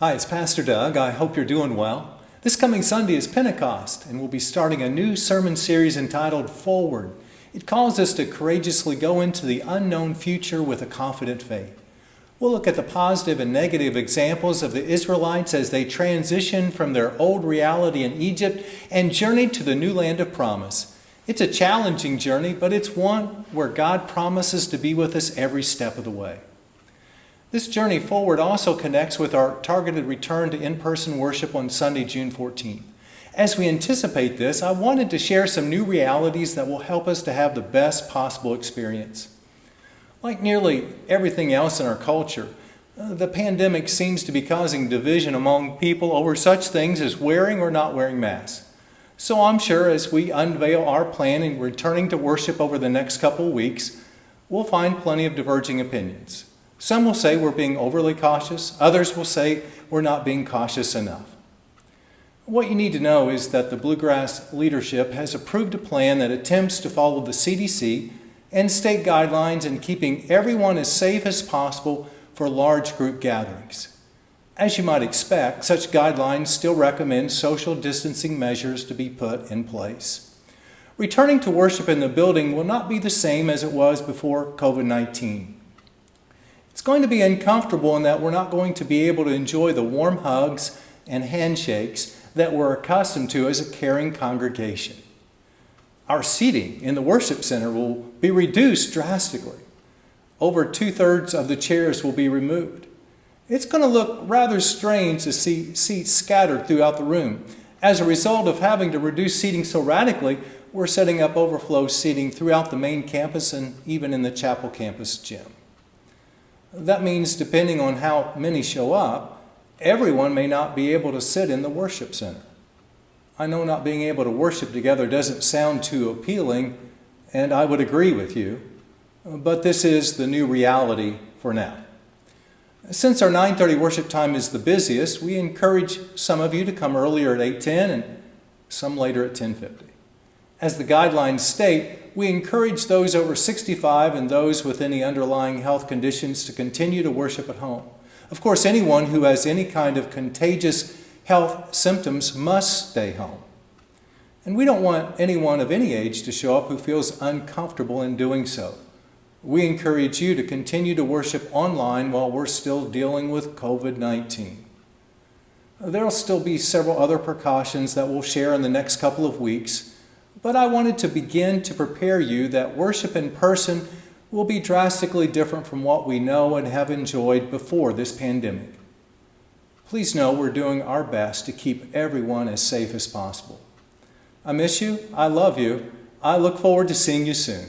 Hi, it's Pastor Doug. I hope you're doing well. This coming Sunday is Pentecost, and we'll be starting a new sermon series entitled Forward. It calls us to courageously go into the unknown future with a confident faith. We'll look at the positive and negative examples of the Israelites as they transition from their old reality in Egypt and journey to the new land of promise. It's a challenging journey, but it's one where God promises to be with us every step of the way. This journey forward also connects with our targeted return to in-person worship on Sunday, June 14th. As we anticipate this, I wanted to share some new realities that will help us to have the best possible experience. Like nearly everything else in our culture, the pandemic seems to be causing division among people over such things as wearing or not wearing masks. So I'm sure as we unveil our plan in returning to worship over the next couple of weeks, we'll find plenty of diverging opinions. Some will say we're being overly cautious. Others will say we're not being cautious enough. What you need to know is that the Bluegrass leadership has approved a plan that attempts to follow the CDC and state guidelines in keeping everyone as safe as possible for large group gatherings. As you might expect, such guidelines still recommend social distancing measures to be put in place. Returning to worship in the building will not be the same as it was before COVID-19. It's going to be uncomfortable in that we're not going to be able to enjoy the warm hugs and handshakes that we're accustomed to as a caring congregation. Our seating in the worship center will be reduced drastically. Over 2/3 of the chairs will be removed. It's going to look rather strange to see seats scattered throughout the room. As a result of having to reduce seating so radically, we're setting up overflow seating throughout the main campus and even in the chapel campus gym. That means, depending on how many show up, everyone may not be able to sit in the worship center. I know not being able to worship together doesn't sound too appealing, and I would agree with you, but this is the new reality for now. Since our 9:30 worship time is the busiest, we encourage some of you to come earlier at 8:10 and some later at 10:50. As the guidelines state, we encourage those over 65 and those with any underlying health conditions to continue to worship at home. Of course, anyone who has any kind of contagious health symptoms must stay home. And we don't want anyone of any age to show up who feels uncomfortable in doing so. We encourage you to continue to worship online while we're still dealing with COVID-19. There will still be several other precautions that we'll share in the next couple of weeks, but I wanted to begin to prepare you that worship in person will be drastically different from what we know and have enjoyed before this pandemic. Please know we're doing our best to keep everyone as safe as possible. I miss you. I love you. I look forward to seeing you soon.